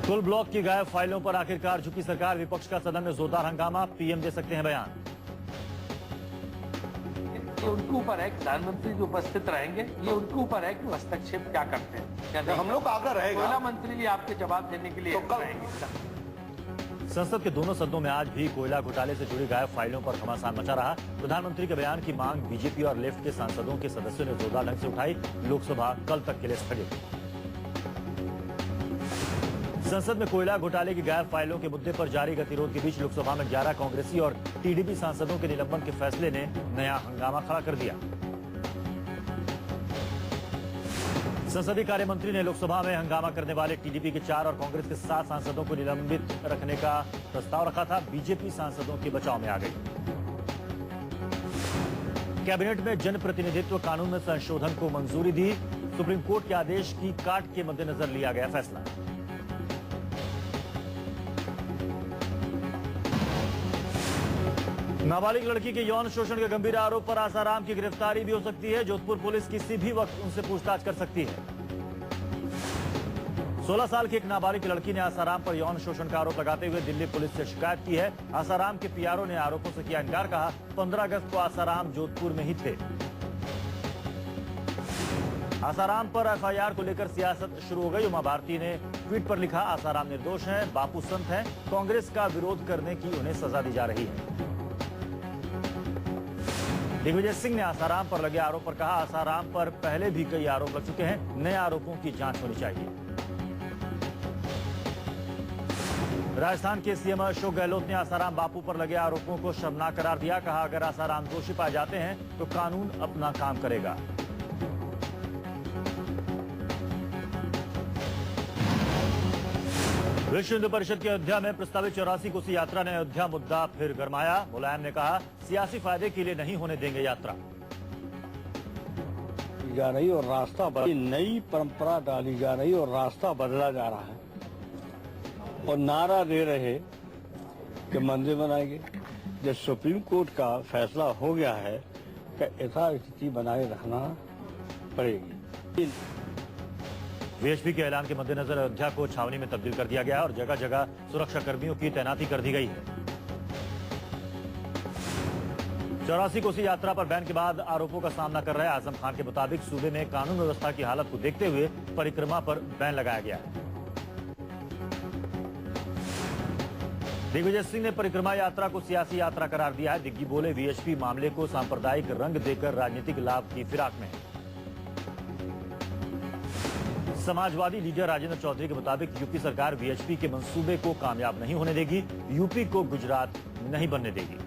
कुल ब्लॉक की गायब फाइलों पर आखिरकार झुकी सरकार, विपक्ष का सदन में जोरदार हंगामा, पीएम दे सकते हैं बयान। ये उनके ऊपर है, प्रधानमंत्री जो उपस्थित रहेंगे, ये उनके ऊपर है कि हस्तक्षेप क्या करते हैं, क्या नहीं। हम लोग का आग्रह रहेगा, कोयला मंत्री भी आपके जवाब देने के लिए तो रहेंगे। संसद के दोनों सदनों में आज भी कोयला घोटाले से जुड़ी गायब फाइलों पर घमासान मचा रहा। प्रधानमंत्री के बयान की मांग बीजेपी और लेफ्ट के सांसदों के सदस्यों ने जोरदार ढंग से उठाई। लोकसभा कल तक के लिए स्थगित। संसद में कोयला घोटाले की गायब फाइलों के मुद्दे पर जारी गतिरोध के बीच लोकसभा में 11 कांग्रेसी और टीडीपी सांसदों के निलंबन के फैसले ने नया हंगामा खड़ा कर दिया। संसदीय कार्य मंत्री ने लोकसभा में हंगामा करने वाले टीडीपी के 4 और कांग्रेस के 7 सांसदों को निलंबित रखने का प्रस्ताव रखा था। बीजेपी सांसदों के बचाव में आ गई। कैबिनेट में जनप्रतिनिधित्व कानून में संशोधन को मंजूरी दी। सुप्रीम कोर्ट के आदेश की काट के मद्देनजर लिया गया फैसला। नाबालिग लड़की के यौन शोषण के गंभीर आरोप पर आसाराम की गिरफ्तारी भी हो सकती है। जोधपुर पुलिस किसी भी वक्त उनसे पूछताछ कर सकती है। 16 साल की एक नाबालिग लड़की ने आसाराम पर यौन शोषण का आरोप लगाते हुए दिल्ली पुलिस से शिकायत की है। आसाराम के पीआरओ ने आरोपों से किया इनकार। कहा 15 अगस्त को आसाराम जोधपुर में ही थे। आसाराम पर एफआईआर को लेकर सियासत शुरू हो गई। उमा भारती ने ट्वीट पर लिखा, आसाराम निर्दोष हैं, बापू संत हैं, कांग्रेस का विरोध करने की उन्हें सजा दी जा रही है। दिग्विजय सिंह ने आसाराम पर लगे आरोप पर कहा, आसाराम पर पहले भी कई आरोप लग चुके हैं, नए आरोपों की जांच होनी चाहिए। राजस्थान के सीएम अशोक गहलोत ने आसाराम बापू पर लगे आरोपों को शर्मनाक करार दिया। कहा, अगर आसाराम दोषी पाए जाते हैं तो कानून अपना काम करेगा। विश्व हिंदू परिषद की अयोध्या में प्रस्तावित 84 कोसी यात्रा ने अयोध्या मुद्दा फिर गरमाया। मुलायम ने कहा, सियासी फायदे के लिए नहीं होने देंगे यात्रा। जा रही और रास्ता नई परंपरा डाली जा रही और रास्ता बदला जा रहा है और नारा दे रहे कि मंदिर बनाएंगे। जब सुप्रीम कोर्ट का फैसला हो गया है कि ऐसा स्थिति बनाए रखना पड़ेगी। वीएचपी के ऐलान के मद्देनजर अयोध्या को छावनी में तब्दील कर दिया गया और जगह जगह सुरक्षा कर्मियों की तैनाती कर दी गई है। 84 कोसी यात्रा पर बैन के बाद आरोपों का सामना कर रहे आजम खान के मुताबिक सूबे में कानून व्यवस्था की हालत को देखते हुए परिक्रमा पर बैन लगाया गया है। दिग्विजय सिंह ने परिक्रमा यात्रा को सियासी यात्रा करार दिया है। दिग्गी बोले, वीएचपी मामले को सांप्रदायिक रंग देकर राजनीतिक लाभ की फिराक में है। समाजवादी लीडर राजेंद्र चौधरी के मुताबिक यूपी सरकार वीएचपी के मंसूबे को कामयाब नहीं होने देगी, यूपी को गुजरात नहीं बनने देगी।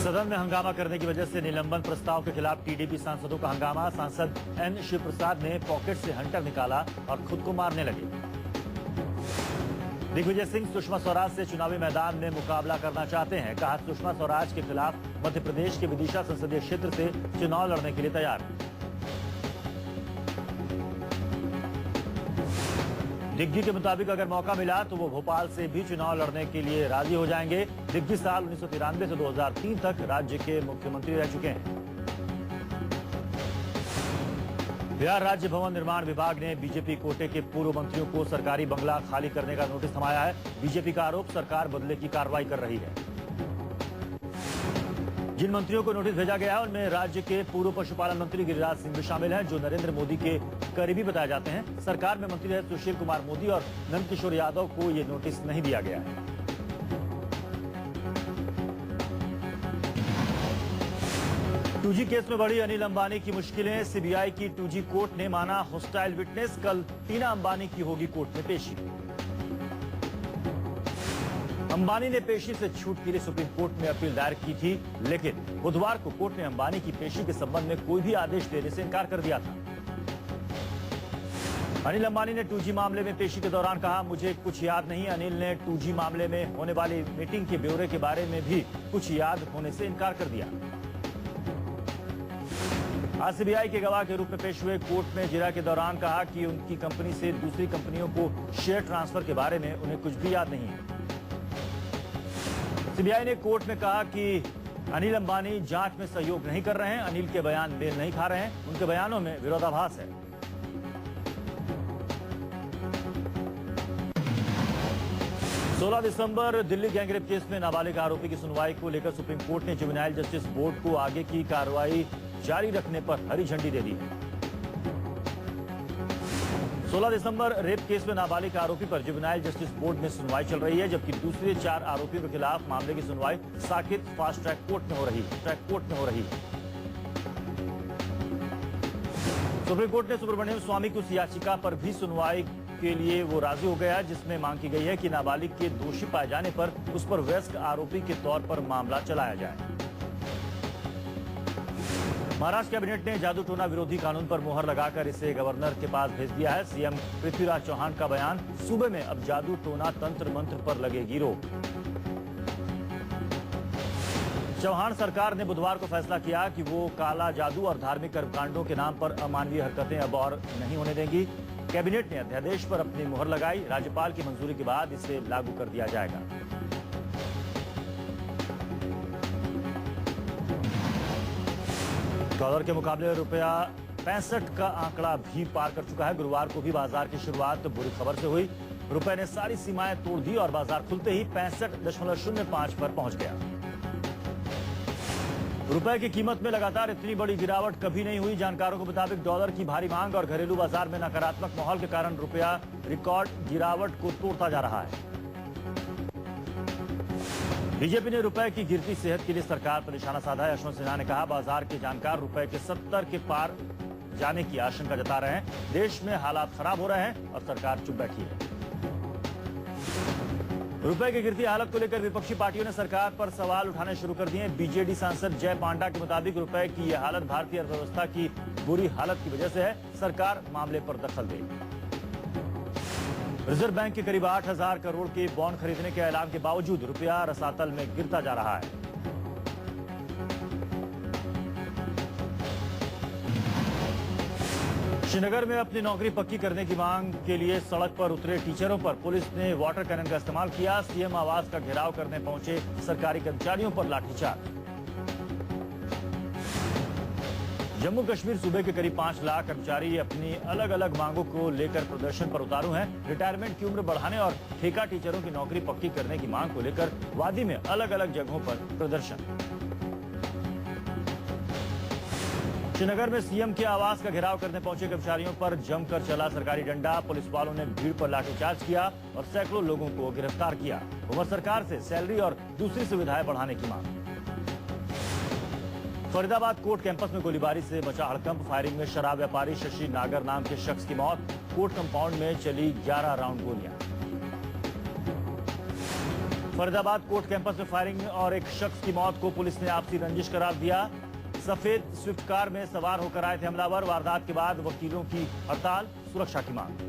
सदन में हंगामा करने की वजह से निलंबन प्रस्ताव के खिलाफ टीडीपी सांसदों का हंगामा। सांसद एन शिव प्रसाद ने पॉकेट से हंटर निकाला और खुद को मारने लगे। दिग्विजय सिंह सुषमा स्वराज से चुनावी मैदान में मुकाबला करना चाहते हैं। कहा, सुषमा स्वराज के खिलाफ मध्य प्रदेश के विदिशा संसदीय क्षेत्र से चुनाव लड़ने के लिए तैयार हैं। दिग्गी के मुताबिक अगर मौका मिला तो वो भोपाल से भी चुनाव लड़ने के लिए राजी हो जाएंगे। दिग्गी साल 1993 से 2003 तक राज्य के मुख्यमंत्री रह चुके हैं। बिहार राज्य भवन निर्माण विभाग ने बीजेपी कोटे के पूर्व मंत्रियों को सरकारी बंगला खाली करने का नोटिस थमाया है। बीजेपी का आरोप, सरकार बदले की कार्रवाई कर रही है। जिन मंत्रियों को नोटिस भेजा गया है उनमें राज्य के पूर्व पशुपालन मंत्री गिरिराज सिंह भी शामिल हैं, जो नरेंद्र मोदी के करीबी बताए जाते हैं। सरकार में मंत्री रहे सुशील कुमार मोदी और नंद किशोर यादव को ये नोटिस नहीं दिया गया है। टूजी केस में बढ़ी अनिल अंबानी की मुश्किलें। सीबीआई की टूजी कोर्ट ने माना हॉस्टाइल विटनेस। कल टीना अंबानी की होगी कोर्ट में पेशी। अंबानी ने पेशी से छूट के लिए सुप्रीम कोर्ट में अपील दायर की थी, लेकिन बुधवार को कोर्ट ने अंबानी की पेशी के संबंध में कोई भी आदेश देने से इनकार कर दिया था। अनिल अंबानी ने टूजी मामले में पेशी के दौरान कहा, मुझे कुछ याद नहीं। अनिल ने टूजी मामले में होने वाली मीटिंग के ब्यौरे के बारे में भी कुछ याद होने से इनकार कर दिया। आज सीबीआई के गवाह के रूप में पेश हुए कोर्ट में जिरा के दौरान कहा कि उनकी कंपनी से दूसरी कंपनियों को शेयर ट्रांसफर के बारे में उन्हें कुछ भी याद नहीं है। सीबीआई ने कोर्ट में कहा कि अनिल अंबानी जांच में सहयोग नहीं कर रहे हैं। अनिल के बयान मेल नहीं खा रहे हैं। उनके बयानों में विरोधाभास है। सोलह दिसंबर दिल्ली गैंगरेप केस में नाबालिग आरोपी की सुनवाई को लेकर सुप्रीम कोर्ट ने जुवेनाइल जस्टिस बोर्ड को आगे की कार्रवाई जारी रखने पर हरी झंडी दे दी है। 16 दिसंबर रेप केस में नाबालिग आरोपी पर जुवेनाइल जस्टिस बोर्ड में सुनवाई चल रही है, जबकि दूसरे 4 आरोपियों के खिलाफ मामले की सुनवाई साकेत फास्ट ट्रैक कोर्ट में हो रही है। सुप्रीम कोर्ट ने सुब्रमण्यम स्वामी की उस याचिका पर भी सुनवाई के लिए वो राजी हो गया, जिसमें मांग की गई है कि नाबालिग के दोषी पाए जाने पर उस पर वयस्क आरोपी के तौर पर मामला चलाया जाए। महाराष्ट्र कैबिनेट ने जादू टोना विरोधी कानून पर मुहर लगाकर इसे गवर्नर के पास भेज दिया है। सीएम पृथ्वीराज चौहान का बयान, सूबे में अब जादू टोना तंत्र मंत्र पर लगेगी रोक। चौहान सरकार ने बुधवार को फैसला किया कि वो काला जादू और धार्मिक कर्मकांडों के नाम पर अमानवीय हरकतें अब और नहीं होने देंगी। कैबिनेट ने अध्यादेश पर अपनी मुहर लगाई। राज्यपाल की मंजूरी के बाद इसे लागू कर दिया जाएगा। डॉलर के मुकाबले रुपया 65 का आंकड़ा भी पार कर चुका है। गुरुवार को भी बाजार की शुरुआत बुरी खबर से हुई। रुपए ने सारी सीमाएं तोड़ दी और बाजार खुलते ही 65.05 पर पहुंच गया। रुपए की कीमत में लगातार इतनी बड़ी गिरावट कभी नहीं हुई। जानकारों के मुताबिक डॉलर की भारी मांग और घरेलू बाजार में नकारात्मक माहौल के कारण रुपया रिकॉर्ड गिरावट को तोड़ता जा रहा है। बीजेपी ने रुपए की गिरती सेहत के लिए सरकार पर निशाना साधा है। यशवंत सिन्हा ने कहा, बाजार के जानकार रुपए के 70 के पार जाने की आशंका जता रहे हैं। देश में हालात खराब हो रहे हैं और सरकार चुप बैठी है। रुपए की गिरती हालत को लेकर विपक्षी पार्टियों ने सरकार पर सवाल उठाने शुरू कर दिए। बीजेडी सांसद जय पांडा के मुताबिक रुपए की यह हालत भारतीय अर्थव्यवस्था की बुरी हालत की वजह से है। सरकार मामले पर दखल दे। रिजर्व बैंक के करीब 8,000 करोड़ के बॉन्ड खरीदने के ऐलान के बावजूद रुपया रसातल में गिरता जा रहा है। श्रीनगर में अपनी नौकरी पक्की करने की मांग के लिए सड़क पर उतरे टीचरों पर पुलिस ने वाटर कैनन का इस्तेमाल किया। सीएम आवास का घेराव करने पहुंचे सरकारी कर्मचारियों पर लाठीचार्ज। जम्मू कश्मीर सूबे के करीब 5 लाख कर्मचारी अपनी अलग अलग मांगों को लेकर प्रदर्शन पर उतारू हैं। रिटायरमेंट की उम्र बढ़ाने और ठेका टीचरों की नौकरी पक्की करने की मांग को लेकर वादी में अलग अलग जगहों पर प्रदर्शन। श्रीनगर में सीएम के आवास का घेराव करने पहुंचे कर्मचारियों पर जमकर चला सरकारी डंडा। पुलिस वालों ने भीड़ पर लाठीचार्ज किया और सैकड़ों लोगों को गिरफ्तार किया। उमर सरकार से सैलरी और दूसरी सुविधाएं बढ़ाने की मांग। फरीदाबाद कोर्ट कैंपस में गोलीबारी से मचा हड़कंप। फायरिंग में शराब व्यापारी शशि नागर नाम के शख्स की मौत। कोर्ट कंपाउंड में चली 11 राउंड गोलियां। फरीदाबाद कोर्ट कैंपस में फायरिंग और एक शख्स की मौत को पुलिस ने आपसी रंजिश करार दिया। सफेद स्विफ्ट कार में सवार होकर आए थे हमलावर। वारदात के बाद वकीलों की हड़ताल, सुरक्षा की मांग।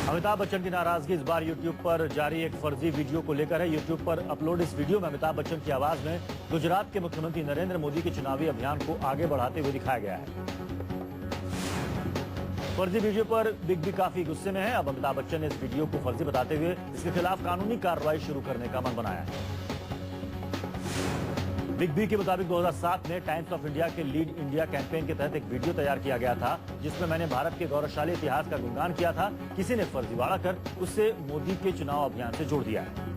अमिताभ बच्चन की नाराजगी इस बार यूट्यूब पर जारी एक फर्जी वीडियो को लेकर है। यूट्यूब पर अपलोड इस वीडियो में अमिताभ बच्चन की आवाज में गुजरात के मुख्यमंत्री नरेंद्र मोदी के चुनावी अभियान को आगे बढ़ाते हुए दिखाया गया है। फर्जी वीडियो पर बिग बी काफी गुस्से में है। अब अमिताभ बच्चन ने इस वीडियो को फर्जी बताते हुए इसके खिलाफ कानूनी कार्रवाई शुरू करने का मन बनाया है। बिग बी के मुताबिक 2007 में टाइम्स ऑफ इंडिया के लीड इंडिया कैंपेन के तहत एक वीडियो तैयार किया गया था, जिसमें मैंने भारत के गौरवशाली इतिहास का गुणगान किया था। किसी ने फर्जीवाड़ा कर उससे मोदी के चुनाव अभियान से जोड़ दिया है।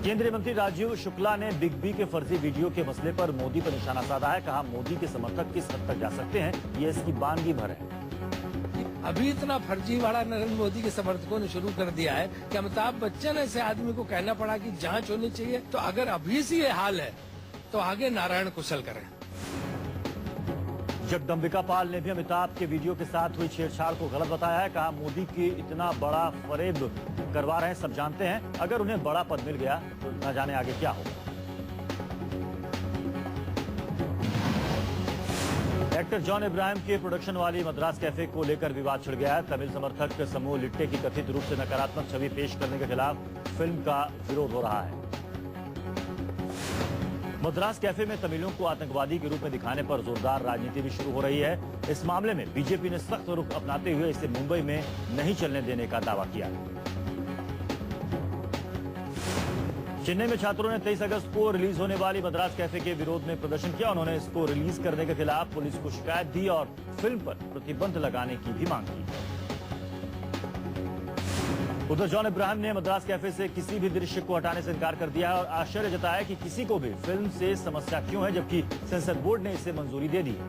केंद्रीय मंत्री राजीव शुक्ला ने बिग बी के फर्जी वीडियो के मसले पर मोदी पर निशाना साधा है। कहा, मोदी के समर्थक किस हद तक जा सकते हैं, ये इसकी बानगी भर है। अभी इतना फर्जीवाड़ा नरेंद्र मोदी के समर्थकों ने शुरू कर दिया है कि अमिताभ बच्चन ऐसे आदमी को कहना पड़ा कि जांच होनी चाहिए। तो अगर अभी से ये हाल है तो आगे नारायण कुशल करें। जगदम्बिका पाल ने भी अमिताभ के वीडियो के साथ हुई छेड़छाड़ को गलत बताया है। कहा, मोदी की इतना बड़ा फरेब करवा रहे हैं, सब जानते हैं। अगर उन्हें बड़ा पद मिल गया तो न जाने आगे क्या होगा। एक्टर जॉन इब्राहिम के प्रोडक्शन वाली मद्रास कैफे को लेकर विवाद छिड़ गया है। तमिल समर्थक समूह लिट्टे की कथित रूप से नकारात्मक छवि पेश करने के खिलाफ फिल्म का विरोध हो रहा है। मद्रास कैफे में तमिलों को आतंकवादी के रूप में दिखाने पर जोरदार राजनीति भी शुरू हो रही है। इस मामले में बीजेपी ने सख्त रुख अपनाते हुए इसे मुंबई में नहीं चलने देने का दावा किया है। चेन्नई में छात्रों ने 23 अगस्त को रिलीज होने वाली मद्रास कैफे के विरोध में प्रदर्शन किया। उन्होंने इसको रिलीज करने के खिलाफ पुलिस को शिकायत दी और फिल्म पर प्रतिबंध लगाने की भी मांग की। उधर जॉन इब्राहिम ने मद्रास कैफे से किसी भी दृश्य को हटाने से इनकार कर दिया है और आश्चर्य जताया कि किसी को भी फिल्म से समस्या क्यों है, जबकि सेंसर बोर्ड ने इसे मंजूरी दे दी है।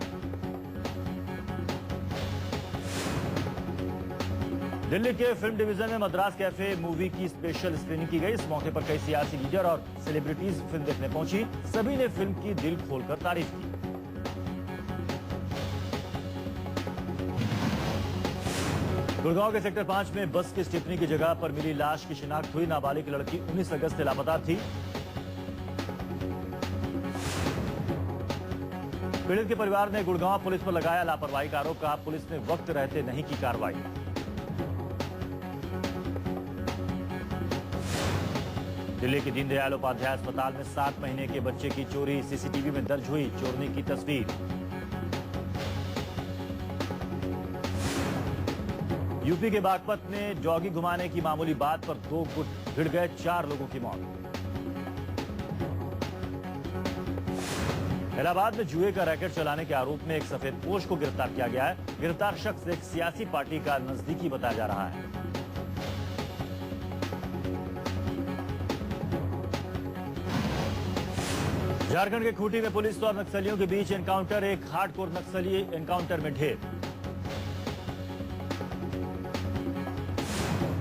दिल्ली के फिल्म डिवीजन में मद्रास कैफे मूवी की स्पेशल स्क्रीनिंग की गई। इस मौके पर कई सियासी लीडर और सेलिब्रिटीज फिल्म देखने पहुंची। सभी ने फिल्म की दिल खोलकर तारीफ की। गुड़गांव के सेक्टर 5 में बस की स्टेपनी की जगह पर मिली लाश की शिनाख्त हुई। नाबालिग लड़की 19 अगस्त से लापता थी। पीड़ित के परिवार ने गुड़गांव पुलिस पर लगाया लापरवाही का आरोप। कहा पुलिस ने वक्त रहते नहीं की कार्रवाई। दिल्ली के दीनदयाल उपाध्याय अस्पताल में 7 महीने के बच्चे की चोरी। सीसीटीवी में दर्ज हुई चोरने की तस्वीर। यूपी के बागपत में डॉगी घुमाने की मामूली बात पर 2 गुट भिड़ गए, 4 लोगों की मौत। इलाहाबाद में जुए का रैकेट चलाने के आरोप में एक सफेदपोश को गिरफ्तार किया गया है। गिरफ्तार शख्स एक सियासी पार्टी का नजदीकी बताया जा रहा है। झारखंड के खूंटी में पुलिस और नक्सलियों के बीच एनकाउंटर। एक हार्डकोर नक्सली एनकाउंटर में ढेर।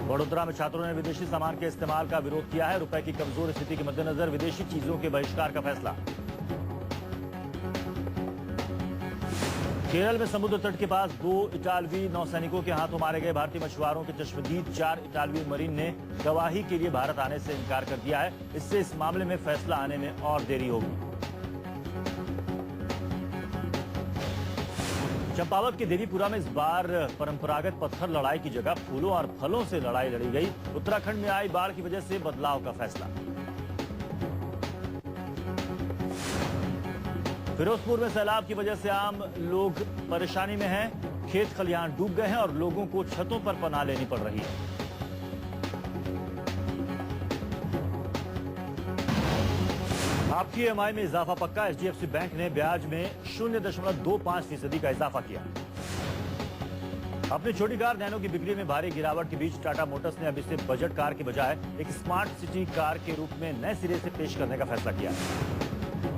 वडोदरा में छात्रों ने विदेशी सामान के इस्तेमाल का विरोध किया है। रुपए की कमजोर स्थिति के मद्देनजर विदेशी चीजों के बहिष्कार का फैसला। केरल में समुद्र तट के पास 2 इटालवी नौसैनिकों के हाथों मारे गए भारतीय मछुआरों के चश्मदीद 4 इटालवी मरीन ने गवाही के लिए भारत आने से इनकार कर दिया है। इससे इस मामले में फैसला आने में और देरी होगी। चंपावत के देवीपुरा में इस बार परंपरागत पत्थर लड़ाई की जगह फूलों और फलों से लड़ाई लड़ी गई। उत्तराखंड में आई बाढ़ की वजह से बदलाव का फैसला। फिरोजपुर में सैलाब की वजह से आम लोग परेशानी में हैं। खेत खलिहान डूब गए हैं और लोगों को छतों पर पनाह लेनी पड़ रही है। आपकी ईएमआई में इजाफा पक्का। एचडीएफसी बैंक ने ब्याज में 0.25% का इजाफा किया। अपनी छोटी कार नैनो की बिक्री में भारी गिरावट के बीच टाटा मोटर्स ने अब इसे बजट कार के बजाय एक स्मार्ट सिटी कार के रूप में नए सिरे से पेश करने का फैसला किया।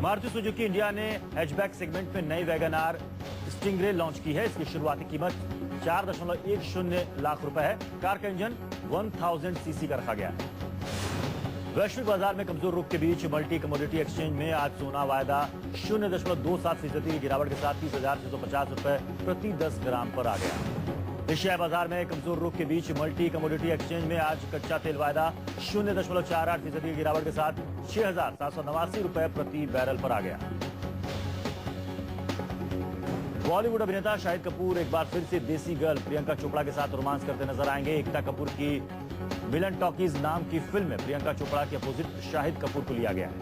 मारुति सुजुकी इंडिया ने हैचबैक सेगमेंट में नई वैगन आर स्टिंगरे लॉन्च की है। इसकी शुरुआती कीमत 4.10 लाख रुपए है। कार का इंजन 1000 सीसी का रखा गया है। वैश्विक बाजार में कमजोर रुख के बीच मल्टी कमोडिटी एक्सचेंज में आज सोना वायदा 0.27% की गिरावट के साथ 30,650 रुपए प्रति 10 ग्राम पर आ गया। एशियाई बाजार में कमजोर रुख के बीच मल्टी कमोडिटी एक्सचेंज में आज कच्चा तेल वायदा 0.48% की गिरावट के साथ 6,789 रुपए प्रति बैरल पर आ गया। बॉलीवुड अभिनेता शाहिद कपूर एक बार फिर से देसी गर्ल प्रियंका चोपड़ा के साथ रोमांस करते नजर आएंगे। एकता कपूर की मिलन टॉकीज नाम की फिल्म में प्रियंका चोपड़ा के अपोजिट शाहिद कपूर को लिया गया है।